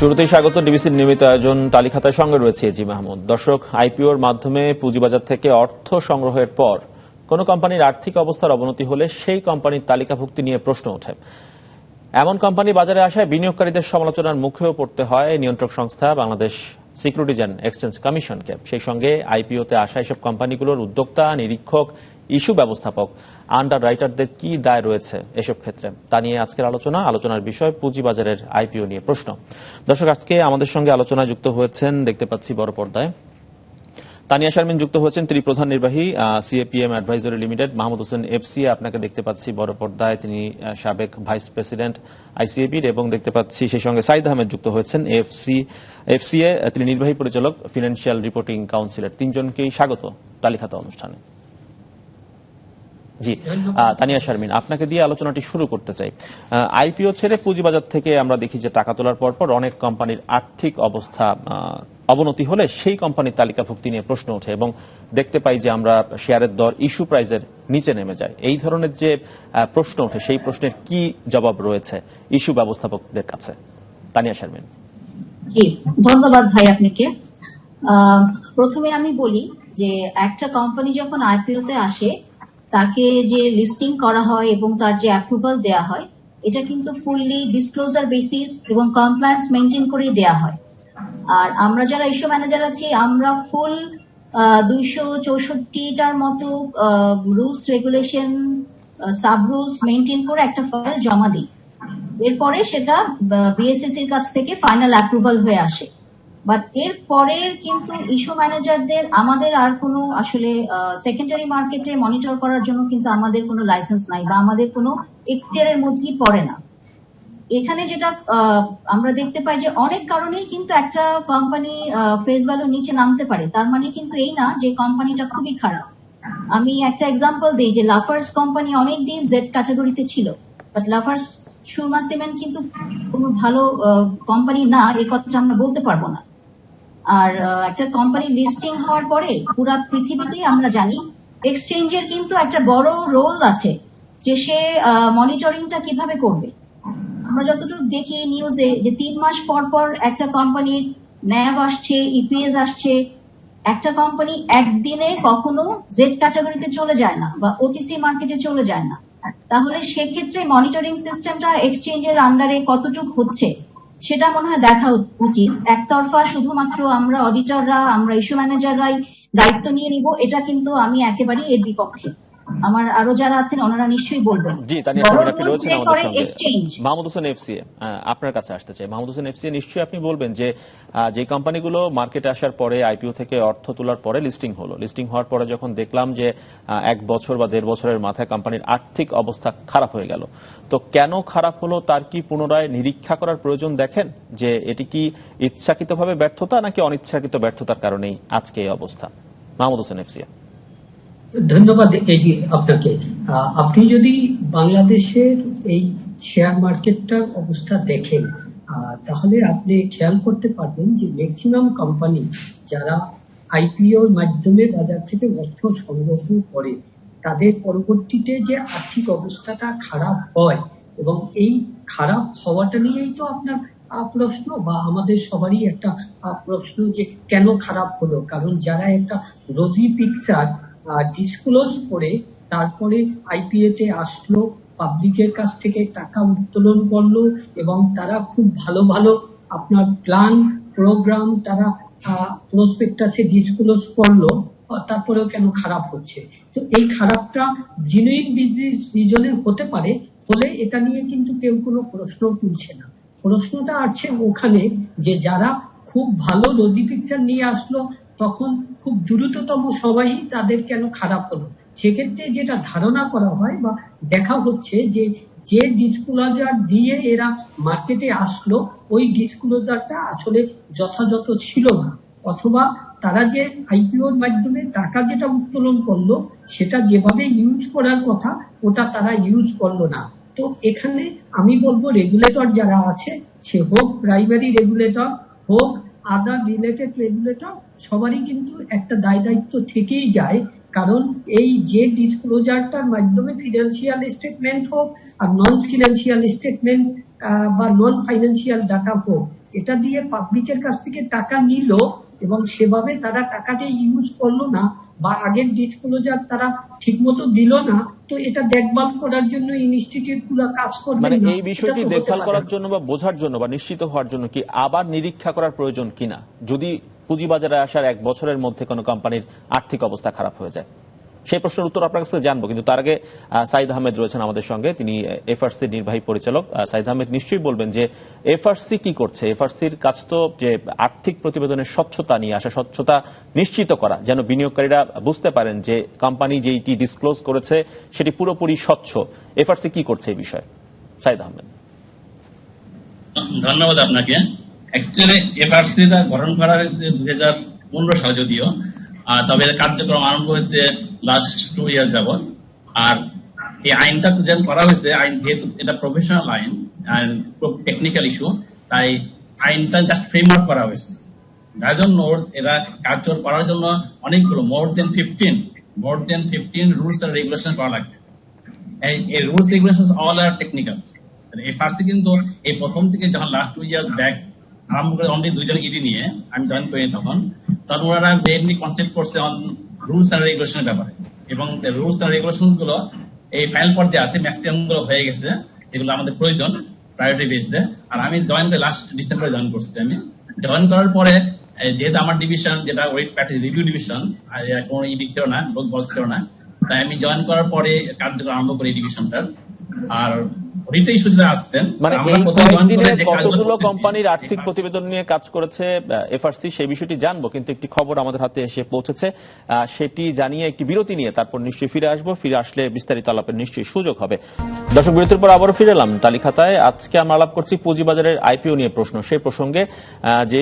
শুরুতেই স্বাগত ডিবিসির নিয়মিত আয়োজন তালিকাতার সঙ্গে রয়েছে জি মাহমুদ। দর্শক, আইপিওর মাধ্যমে পুঁজিবাজার থেকে অর্থ সংগ্রহের পর কোন কোম্পানির আর্থিক অবস্থার অবনতি হলে সেই কোম্পানির তালিকাভুক্তি নিয়ে প্রশ্ন ওঠে। এমন কোম্পানি বাজারে আসায় বিনিয়োগকারীদের সমালোচনার মুখেও পড়তে হয় নিয়ন্ত্রক সংস্থা বাংলাদেশ সিকিউরিটিজ অ্যান্ড এক্সচেঞ্জ কমিশনকে। সেই সঙ্গে আইপিওতে আসা এসব কোম্পানিগুলোর উদ্যোক্তা, নিরীক্ষক, ইস্যু ব্যবস্থাপক, আন্ডার রাইটারদের কি দায় রয়েছে এসব ক্ষেত্রে, তা নিয়ে আজকের আলোচনার বিষয় পুঁজিবাজারের আইপিও নিয়ে প্রশ্ন। দর্শক, আজকে আমাদের সঙ্গে আলোচনায় যুক্ত হয়েছেন, দেখতে পাচ্ছি বড় পর্দায়, তানিয়া শারমিন যুক্ত হয়েছেন, তিনি প্রধান নির্বাহী CAPM advisory limited. Mahmud Hossain FCA আপনাকে দেখতে পাচ্ছি বড় পর্দায়, তিনি সাবেক ভাইস প্রেসিডেন্ট আইসিএবির, এবং দেখতে পাচ্ছি সেই সঙ্গে সাইদ আহমেদ যুক্ত হয়েছেন এফসিএ, তিনি নির্বাহী পরিচালক ফিনান্সিয়াল রিপোর্টিং কাউন্সিলের। তিনজনকেই স্বাগত তালিকাতা অনুষ্ঠানে। জি, তানিয়া শারমিন, আপনাকে দিয়ে আলোচনাটি শুরু করতে চাই। আইপিও ছেড়ে পুঁজিবাজার থেকে আমরা দেখি যে টাকা তোলার পরপর অনেক কোম্পানির আর্থিক অবস্থা অবনতি হলে সেই কোম্পানির তালিকাভুক্তি নিয়ে প্রশ্ন ওঠে এবং দেখতে পাই যে আমরা শেয়ারের দর ইস্যু প্রাইসের নিচে নেমে যায়। এই ধরনের যে প্রশ্ন ওঠে, সেই প্রশ্নের কি জবাব রয়েছে ইস্যু ব্যবস্থাপকদের কাছে? তানিয়া শারমিন। জি, ধন্যবাদ ভাই আপনাকে। প্রথমে আমি বলি যে একটা কোম্পানি যখন আইপিওতে আসে, তাকে যে লিস্টিং করা হয় এবং তার যে অ্যাপ্রুভাল দেয়া হয়, এটা কিন্তু ফুললি ডিসক্লোজার বেসিস এবং কমপ্লায়েন্স মেনটেন করে দেয়া হয়। আর আমরা যারা ইস্যু ম্যানেজার আছি, আমরা ফুল 264টার মতো rules, regulation, sub rules maintain করে একটা ফাইল জমা দিই। এরপরে সেটা বিএসএসির কাছ থেকে ফাইনাল অ্যাপ্রুভাল হয়ে আসে। বাট এর পরে কিন্তু ইস্যু ম্যানেজারদের আমাদের আর কোনো আসলে সেকেন্ডারি মার্কেটে মনিটর করার জন্য কিন্তু আমাদের কোনো লাইসেন্স নাই বা আমাদের কোনো এখতিয়ারের মধ্যেই পড়ে না। এখানে যেটা আমরা দেখতে পাই যে অনেক কারণেই কিন্তু একটা কোম্পানি ফেস ভ্যালু নিচে নামতে পারে, তার মানে কিন্তু এই না যে কোম্পানিটা খুবই খারাপ। আমি একটা এক্সাম্পল দিই যে লাফার্স কোম্পানি অনেকদিন জেড ক্যাটাগরিতে ছিল, বাট লাফার্স সুরমা সিমেন্ট কিন্তু কোনো ভালো কোম্পানি না, এই কথাটা আমরা বলতে পারবো না। আর একটা কোম্পানি লিস্টিং হওয়ার পরে পুরো পৃথিবীতেই আমরা জানি এক্সচেঞ্জের কিন্তু একটা বড় রোল আছে যে সে মনিটরিংটা কিভাবে করবে। আমরা যতটুকু দেখি নিউজে যে 3 মাস পর পর একটা কোম্পানির ন্যাব আসছে, ইপিএস আসছে। একটা কোম্পানি একদিনে কখনো জেড ক্যাটাগরিতে চলে যায় না বা ওটিসি মার্কেটে চলে যায় না। তাহলে সেক্ষেত্রে মনিটরিং সিস্টেমটা এক্সচেঞ্জের আন্ডারে কতটুকু হচ্ছে সেটা মনে হয় দেখা উচিত। একতরফা শুধুমাত্র আমরা অডিটররা, আমরা ইস্যু ম্যানেজাররাই দায়িত্ব নিয়ে নিব, এটা কিন্তু আমি একেবারেই এর বিপক্ষে। আমার আরো যারা আছেন ওনারা নিশ্চয়ই বলবেন। জি, তানিয়া শারমিন আপনি রয়েছেন আমাদের সঙ্গে। মাহমুদ হোসেন এফসিএ, আপনার কাছে আসতে চাই। মাহমুদ হোসেন এফসিএ, নিশ্চয়ই আপনি বলবেন যে যে কোম্পানিগুলো মার্কেটে আসার পরে, আইপিও থেকে অর্থ তোলার পরে লিস্টিং হলো, লিস্টিং হওয়ার পরে যখন দেখলাম যে 1 বছর বা 1.5 বছরের মাথায় কোম্পানির আর্থিক অবস্থা খারাপ হয়ে গেল, তো কেন খারাপ হলো তার কি পুনরায় নিরীক্ষা করার প্রয়োজন দেখেন? যে এটি কি ইচ্ছাকৃতভাবে ব্যর্থতা নাকি অনিচ্ছাকৃত ব্যর্থতার কারণেই আজকে এই অবস্থা? মাহমুদ হোসেন এফসিএ। ধন্যবাদ এজি আপনাকে। আপনি যদি বাংলাদেশের এই শেয়ার মার্কেটটার অবস্থা দেখেন, তাহলে আপনি খেয়াল করতে পারবেন যে ম্যাক্সিমাম কোম্পানি যারা আইপিওর মাধ্যমে বাজার থেকে অর্থ সংগ্রহ করে, তাদের পরবর্তীতে যে আর্থিক অবস্থাটা খারাপ হয়, এবং এই খারাপ হওয়াটা নিয়েই তো আপনার প্রশ্ন বা আমাদের সবারই একটা প্রশ্ন যে কেন খারাপ হলো। কারণ যারা একটা রোজি পিকচার ডিসক্লোজ করে তারপরে আইপিওতে আসলো, পাবলিকের কাছ থেকে টাকা উত্তোলন করলো এবং তারা খুব ভালো ভালো আপনার প্ল্যান প্রোগ্রাম তারা প্রসপেক্টাসে ডিসক্লোজ করলো, তারপরেও কেন খারাপ হচ্ছে? তো এই খারাপটা জেনুইন বিজনেস রিজনে হতে পারে, ফলে এটা নিয়ে কিন্তু কেউ কোনো প্রশ্ন তুলছে না। প্রশ্নটা আছে ওখানে যে যারা খুব ভালো রোজি পিকচার নিয়ে আসলো, তখন খুব দ্রুততম সময়ই তাদের কেন খারাপ হলো। সেক্ষেত্রে যেটা ধারণা করা হয় বা দেখা হচ্ছে যে যে ডিসক্লোজার দিয়ে এরা মার্কেটে আসলো, ওই ডিসক্লোজারটা আসলে যথাযথ ছিল না, অথবা তারা যে আইপিওর মাধ্যমে টাকা যেটা উত্তোলন করলো সেটা যেভাবে ইউজ করার কথা ওটা তারা ইউজ করলো না। তো এখানে আমি বলবো রেগুলেটর যারা আছে, সে হোক প্রাইমারি রেগুলেটর হোক আদার রিলেটেড রেগুলেটর, সবারই কিন্তু একটা দায় দায়িত্ব থেকেই যায়। কারণ এই যে ডিসক্লোজারটার মাধ্যমে ফিনান্সিয়াল স্টেটমেন্ট হোক আর নন ফিনান্সিয়াল স্টেটমেন্ট বা নন ফাইন্যান্সিয়াল ডাটা হোক, এটা দিয়ে পাবলিকের কাছ থেকে টাকা নিল এবং সেভাবে তারা টাকাটা ইউজ করলো না বা আগের ডিসক্লোজার তারা ঠিক মতো দিল না, তো এটা দেখভাল করার জন্য ইনস্টিটিউট গুলো কাজ করবে মানে না। এই বিষয়টি দেখভাল করার জন্য বা বোঝার জন্য বা নিশ্চিত হওয়ার জন্য কি আবার নিরীক্ষা করার প্রয়োজন কিনা, যদি পুঁজিবাজারে আসার 1 বছরের মধ্যে কোনো কোম্পানির আর্থিক অবস্থা খারাপ হয়ে যায়? সেই প্রশ্নের উত্তর আপনার কাছে জানবো, কিন্তু তার আগে সাইদ আহমেদ রয়েছেন আমাদের সঙ্গে, তিনি এফআরসি নির্বাহী পরিচালক। সাইদ আহমেদ নিশ্চয়ই বলবেন যে এফআরসি কি করছে। এফআরসির কাজ তো যে আর্থিক প্রতিবেদনের স্বচ্ছতা নিয়ে আসা, স্বচ্ছতা নিশ্চিত করা, যেন বিনিয়োগকারীরা বুঝতে পারেন যে কোম্পানি যেটি ডিসক্লোজ করেছে সেটি পুরোপুরি স্বচ্ছ। এফআরসি কি করছে এই বিষয়ে, সাইদ আহমেদ? ধন্যবাদ আপনাকে। অ্যাকচুয়ালি এফআরসিটা গঠন করা হয়েছে 2015 সালে, যদিও তবে কার্যক্রম আরম্ভ হয়েছে লাস্ট 2 ইয়ার যাবৎ। আর এই আইনটা যেন করা হয়েছে, আইন যেহেতু এটা প্রফেশনাল আইন, টেকনিক্যাল ইস্যু, তাই আইনটা জাস্ট ফ্রেমওয়ার্ক করা হয়েছে। যার জন্য এরা কার্যকর করার জন্য অনেকগুলো মোর দেন 15 রুলস এন্ড রেগুলেশন করা লাগবে। এই রুলস রেগুলেশন অল আর টেকনিক্যাল। এফআরসি কিন্তু এই প্রথম থেকে যখন লাস্ট 2 ইয়ার্স ব্যাক আরম্ভ করে অনলি 2 জন ইডি নিয়ে আমি জয়েন করি, তখন ওনারা মেইনলি কনসেপ্ট করছে অন রুলস এন্ড রেগুলেশনের ব্যাপারে, এবং রুলস এন্ড রেগুলেশন গুলো এই ফাইনাল পর্যায়ে আছে, ম্যাক্সিমাম গুলো হয়ে গেছে, যেগুলো আমাদের প্রয়োজন প্রায়োরিটি বেসে। আর আমি জয়েন করে লাস্ট ডিসেম্বরে জয়েন করছি। আমি জয়েন করার পরে যেহেতু আমার ডিভিশন, যেটা ওয়েট প্যাকেজ রিভিউ ডিভিশন, কোনো ইডি ছিল না, লোক বল ছিল না, তাই আমি জয়েন করার পরে কার্যক্রম আরম্ভ করি এই ডিভিশনটার। আর মানে এই কয়েকদিনে কতগুলো কোম্পানির আর্থিক প্রতিবেদন নিয়ে কাজ করেছে এফআরসি, সেই বিষয়টি জানবো, কিন্তু একটি খবর আমাদের হাতে এসে পৌঁছেছে, সেটি জানিয়ে একটি বিরতি নিয়ে তারপর নিশ্চয়ই ফিরে আসবো। ফিরে আসলে বিস্তারিত আলাপের নিশ্চয়ই সুযোগ হবে। দর্শক, বিরতির পর আবারও ফিরে এলাম তালিখাতায়। আজকে আমরা আলাপ করছি পুঁজিবাজারের আইপিও নিয়ে প্রশ্ন। সেই প্রসঙ্গে যে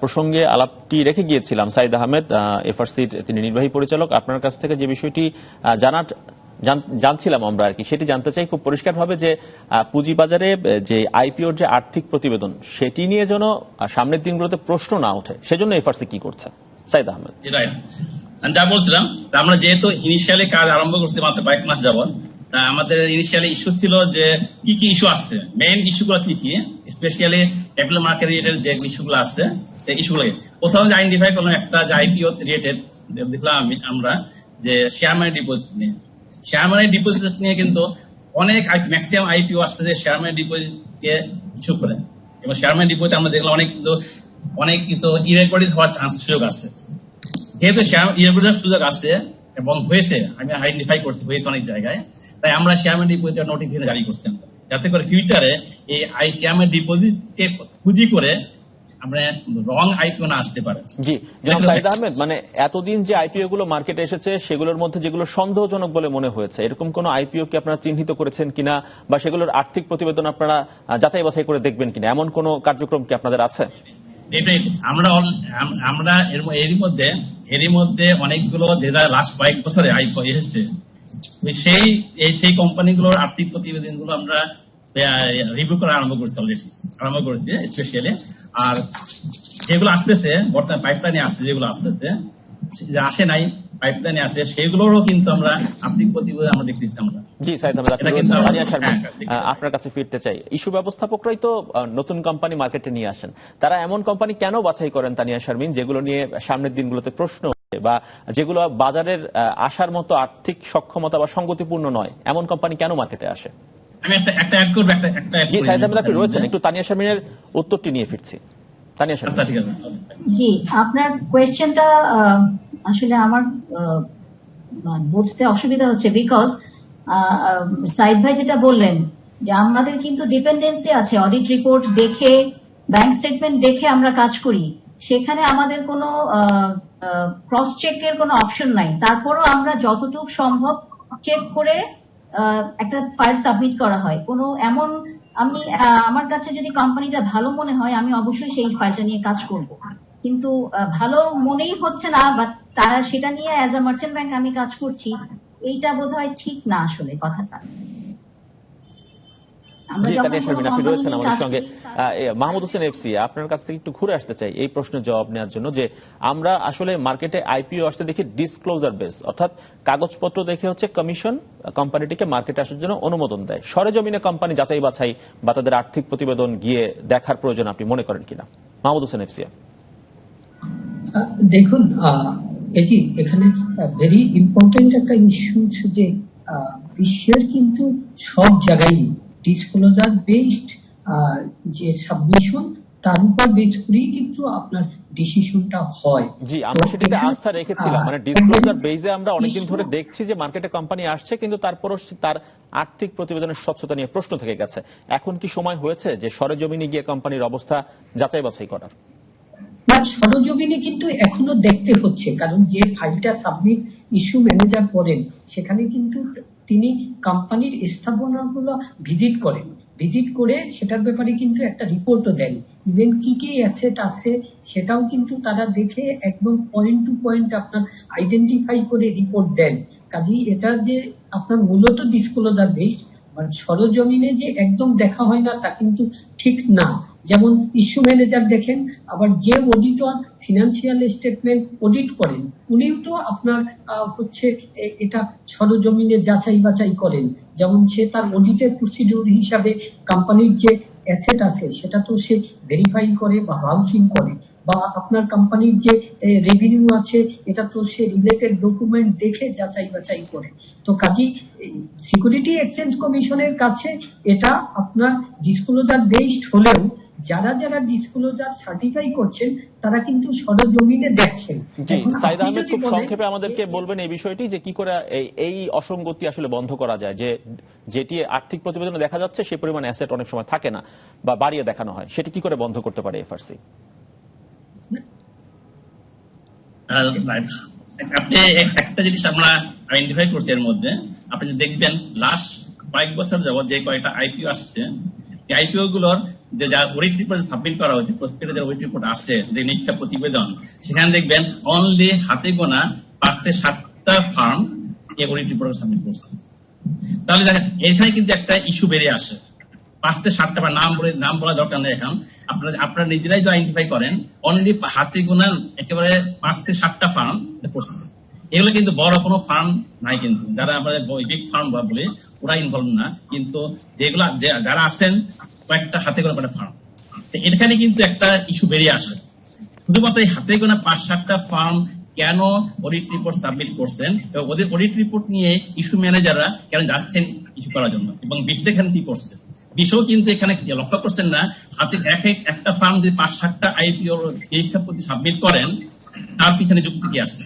প্রসঙ্গে আলাপটি রেখে গিয়েছিলাম, সাইদ আহমেদ এফআরসির তিনি নির্বাহী পরিচালক, আপনার কাছ থেকে যে বিষয়টি জানছিলাম আমরা আর কি, সেটি জানতে চাই খুব পরিষ্কারভাবে যে পুঁজিবাজারে যে আইপিওর যে আর্থিক প্রতিবেদন, সেটি নিয়ে যেন সামনের দিনগুলোতে প্রশ্ন না ওঠে, সেজন্য এফআরসি কি করছে? সাইদ আহমেদ। যা বলছিলাম, আমরা যেহেতু ইনিশিয়ালি কাজ আরম্ভ করছি মাত্র কয়েক মাস যাবত, তা আমাদের ইনিশিয়ালি ইস্যু ছিল যে কি কি ইস্যু আসছে, মেইন ইস্যুগুলো কি কি, স্পেশালি ক্যাপিটাল মার্কেট রিলেটেড যে ইস্যুগুলো আসছে, সেই ইস্যুগুলো প্রথমে যে আইডেন্টিফাই করলাম একটা যে আইপিও রিলেটেড, দেখলাম আমরা যে শেয়ার মানি ডিপোজিট নিয়ে। শেয়ার মানি ডিপোজিট নিয়ে কিন্তু অনেক ম্যাক্সিমাম আইপিও আসছে যে শেয়ার মানি ডিপোজিট কে ইস্যু করে, এবং শেয়ার মানি ডিপোজিট আমরা দেখলাম অনেক কিন্তু ইরেগুলারিটি হওয়ার চান্স সুযোগ আছে। যেহেতু ইরেগুলার সুযোগ আছে এবং হয়েছে, আমি আইডেন্টিফাই করছি হয়েছে অনেক জায়গায়, তাই আমরা শেয়ার মানি ডিপোজিট নোটিফিকেশন জারি করছি, যাতে করে ফিউচারে এই শেয়ার মানি ডিপোজিট কে পুঁজি করে আমরা রং আইপিও না আসতে পারে। জি, জনাব সাইদ আহমেদ, মানে এতদিন যে আইপিও গুলো মার্কেটে এসেছে সেগুলোর মধ্যে যেগুলো সন্দেহজনক বলে মনে হয়েছে, এরকম কোন আইপিও কি আপনারা চিহ্নিত করেছেন কিনা, বা সেগুলোর আর্থিক প্রতিবেদন আপনারা যাচাই বাছাই করে দেখবেন কিনা, এমন কোন কার্যক্রম কি আপনাদের আছে? আমরা এরই মধ্যে অনেকগুলো যেটা লাস্ট কয়েক বছরে আইপিও এসেছে, সেই কোম্পানিগুলোর আর্থিক প্রতিবেদন গুলো আমরা রিভিউ করা আরম্ভ করেছি স্পেশালি। আর যেগুলো আসতেছে বর্তমানে পাইপলাইনে আসছে, যেগুলো আসতেছে আসে নাই পাইপলাইনে আসে, সেগুলোরও কিন্তু আমরা আর্থিক প্রতিবেদন আমরা দেখতেছি। আমরা জি সাইদ আহমেদ, আপনার কাছে ফিরতে চাই। ইস্যু ব্যবস্থাপকরাই তো নতুন কোম্পানি মার্কেটে নিয়ে আসেন, তারা এমন কোম্পানি কেন বাছাই করেন তানিয়া শারমিন, যেগুলো নিয়ে সামনের দিনগুলোতে প্রশ্ন বা যেগুলো বাজারের আসার মতো আর্থিক সক্ষমতা বা সঙ্গতিপূর্ণ নয়, এমন কোম্পানি কেন মার্কেটে আসে? আমি একটা অ্যাড করব। জি সাইদ আহমেদ, আপনি রয়েছেন, একটু তানিয়া শারমিনের উত্তরটি নিয়ে ফিরছি। তানিয়া শারমিন। আচ্ছা, ঠিক আছে। জি, আপনার কোয়েশ্চেনটা আসলে আমার বুঝতে অসুবিধা হচ্ছে, বিকজ সাইদ ভাই যেটা বললেন যে আমাদের কিন্তু ডিপেন্ডেন্সি আছে, অডিট রিপোর্ট দেখে, ব্যাংক স্টেটমেন্ট দেখে আমরা কাজ করি, সেখানে আমাদের কোনো ক্রস চেকের কোনো অপশন নাই। তারপরও আমরা যতটুকু সম্ভব চেক করে একটা ফাইল সাবমিট করা হয়। কোনো এমন আমার কাছে যদি কোম্পানিটা ভালো মনে হয়, আমি অবশ্যই সেই ফাইলটা নিয়ে কাজ করব, কিন্তু ভালো মনেই হচ্ছে না বা তারা সেটা নিয়ে অ্যাজ আ মার্চেন্ট ব্যাংক আমি কাজ করছি, এইটা বোধহয় ঠিক না আসলে কথাটা। আমরা জি, যখন তানিয়া কোনো শারমিন, আপনি কোম্পানি রয়েছেন নিয়ে আমাদের কাজ সঙ্গে। করি, মাহমুদ হোসেন এফসি, আপনার কাছ থেকে একটু ঘুরে আসতে চাই এই প্রশ্নের জবাব নেওয়ার জন্য, যে আমরা আসলে মার্কেটে আইপিও আসতে দেখি ডিসক্লোজার বেস, অর্থাৎ কাগজপত্র দেখে হচ্ছে কমিশন কোম্পানিটিকে মার্কেটে আসার জন্য অনুমোদন দেয়। সরেজমিনে কোম্পানি যাচাই বাছাই বা তাদের আর্থিক প্রতিবেদন গিয়ে দেখার প্রয়োজন আপনি মনে করেন কিনা? মাহমুদ হোসেন এফসি। দেখুন, এটি এখানে ভেরি ইম্পর্টেন্ট একটা ইস্যু, যে বিশ্বের কিন্তু সব জায়গায় ডিসক্লোজার বেসড যে সাবমিশন, তার উপর বেস করেই কিন্তু আপনার ডিসিশনটা হয়। জি, আমরা তো সেটাতে এখানে, আস্থা রেখেছিলাম, মানে ডিসক্লোজার বেসে আমরা অনেকদিন ধরে দেখছি যে মার্কেটে কোম্পানি আসছে, কিন্তু তারপরও তার আর্থিক প্রতিবেদনের স্বচ্ছতা নিয়ে প্রশ্ন থেকে গেছে। এখন কি সময় হয়েছে যে সরেজমিনে গিয়ে কোম্পানির অবস্থা যাচাই বাছাই করার? না, সরজমিনে কিন্তু এখনো দেখতে হচ্ছে, কারণ যে ফাইলটা সাবমিট ইস্যু ম্যানেজার করেন, সেখানে কিন্তু তিনি কোম্পানির স্থাপনাগুলো ভিজিট করেন, ভিজিট করে সেটার ব্যাপারে কিন্তু একটা রিপোর্টও দেন। ইভেন কি কি অ্যাসেট আছে সেটাও কিন্তু তারা দেখে একদম পয়েন্ট টু পয়েন্ট আপনার আইডেন্টিফাই করে রিপোর্ট দেন। কাজেই এটা যে আপনার মূলত ডিসক্লোজার বেস, সরজমিনে যে একদম দেখা হয় না তা কিন্তু ঠিক না। যেমন ইস্যু ম্যানেজার দেখেন, আবার যে অডিটর ফিনান্সিয়াল স্টেটমেন্ট অডিট করেন, উনিও তো আপনার হচ্ছে এটা সরজমিনে যাচাই বাছাই করেন। যেমন সে তার অডিটের প্রসিডিউর হিসাবে কোম্পানির যে অ্যাসেট আছে সেটা তো সে ভেরিফাই করে বা বাউন্সিং করে, বা আপনার কোম্পানির যে রেভিনিউ আছে এটা তো সে রিলেটেড ডকুমেন্ট দেখে যাচাই বাছাই করে। তো কাজী সিকিউরিটি এক্সচেঞ্জ কমিশনের কাছে এটা আপনার ডিসক্লোজার বেসড হলেও যারা যারা ডিসক্লোজার সার্টিফাই করছেন তারা কিন্তু সরজমিনে দেখছেন। জি, এখন সাইদ আপনি আহমেদ যদি খুব বলেন সংক্ষেপে আমাদেরকে বলবেন এই বিষয়টি, যে কি করে এই অসঙ্গতি আসলে বন্ধ করা যায়, যে যেটি আর্থিক প্রতিবেদনে দেখা যাচ্ছে সেই পরিমাণ অ্যাসেট অনেক সময় থাকে না বা বাড়িয়ে দেখানো হয়, সেটি কি করে বন্ধ করতে পারে এফআরসি? আপনি একটা জিনিস আমরা আইডেন্টিফাই করছি এর মধ্যে, আপনি যদি দেখবেন লাস্ট কয়েক বছর যাবত যে কয়েকটা আইপিও আসছে, এই আইপিও গুলোর যে যা অডিট রিপোর্ট সাবমিট করা হয়েছে, প্রত্যেকটা যে অডিট রিপোর্ট আছে, যে নিরীক্ষা প্রতিবেদন, সেখানে দেখবেন অনলি হাতে গোনা 5 থেকে 7টা ফার্ম এই অডিট রিপোর্ট সাবমিট করছে। তাহলে দেখেন এখানে কিন্তু একটা ইস্যু বেরিয়ে আসে। 5 থেকে 7টা, বা নাম বলা দরকার নেই এখন, আপনারা নিজেরাই যে আইডেন্টিফাই করেন, অনলি হাতে গোনা একেবারে 5 থেকে 7টা ফার্ম করছে। এগুলো কিন্তু বড় কোনো ফার্ম নাই, কিন্তু যারা আমাদের বিগ ফার্ম বলে ওরা ইনভলভ না, কিন্তু যেগুলা যারা আছেন কয়েকটা হাতে গোনা কয়েকটা ফার্ম, এখানে কিন্তু একটা ইস্যু বেরিয়ে আসে। শুধুমাত্র এই হাতে গোনা 5-7টা ফার্ম কেন অডিট রিপোর্ট সাবমিট করছেন, এবং ওদের অডিট রিপোর্ট নিয়ে ইস্যু ম্যানেজাররা কেন যাচ্ছেন ইস্যু করার জন্য, এবং বিশ্ব এখানে কি করছে, বিষয় কিন্তু এখানে লক্ষ্য করছেন না। হাতে একটা ফার্ম যদি 5-7টা আইপিও পরীক্ষা প্রতি সাবমিট করেন, তার পিছনে যুক্তি কি আছে?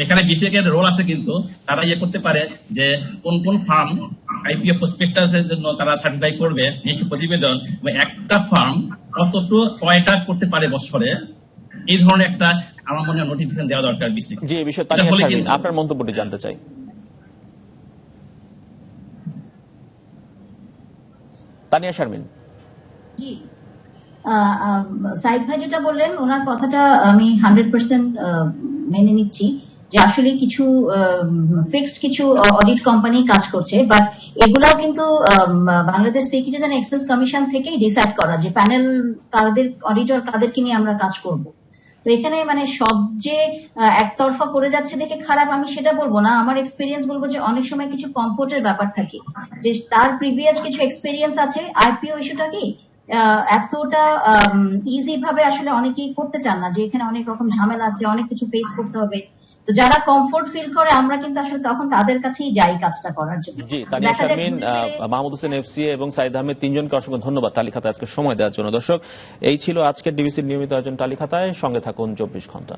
এখানে বিশেষের রোল আছে, কিন্তু তারা ইয়ে করতে পারে যে কোন কোন ফার্ম আইপিও প্রসপেক্টাসের জন্য তারা সার্টিফাই করবে নিরীক্ষা প্রতিবেদন, এবং একটা ফার্ম কতটুকু কয়টা করতে পারে বছরে, এই ধরনের একটা আমার মনে হয় নোটিফিকেশন দেওয়া দরকার বিশ্বে। জি, এই বিষয়ে তানিয়া শারমিন আপনার মন্তব্যটি জানতে চাই। তানিয়া শারমিন। জি, সাইদ ভাই যেটা বললেন ওনার কথাটা আমি 100% মেনে নিচ্ছি, যে আসলে কিছু ফিক্সড কিছু অডিট কোম্পানি কাজ করছে, বাট এগুলাও কিন্তু Bangladesh securities and exchange commission থেকেই ডিসাইড করা যে প্যানেল কাদের অডিটর কাদেরকে নিয়ে আমরা কাজ করব। তো এখানে মানে সব যে একতরফা করে যাচ্ছে দেখে খারাপ আমি সেটা বলবো না। আমার এক্সপিরিয়েন্স বলবো যে অনেক সময় কিছু কমফোর্টের ব্যাপার থাকে, যে তার প্রিভিয়াস কিছু এক্সপিরিয়েন্স আছে। আইপিও ইস্যুটা কি এতটা ইজি ভাবে আসলে অনেকেই করতে চান না, যে এখানে অনেক রকম ঝামেলা আছে, অনেক কিছু ফেস করতে হবে। তো যারা কমফোর্ট ফিল করে আমরা কিন্তু আসলে তখন তাদের কাছেই যাই কাজটা করার জন্য। জি, তানিয়া শারমিন, মাহমুদ হোসেন এফসি এবং সাইদ আহমেদ, তিনজনকে অসংখ্য ধন্যবাদ তালিখাতে আজকে সময় দেওয়ার জন্য। দর্শক, এই ছিল আজকের ডিবিসির নিয়মিত আয়োজন তালিখাতায়। সঙ্গে থাকুন 24 ঘন্টা।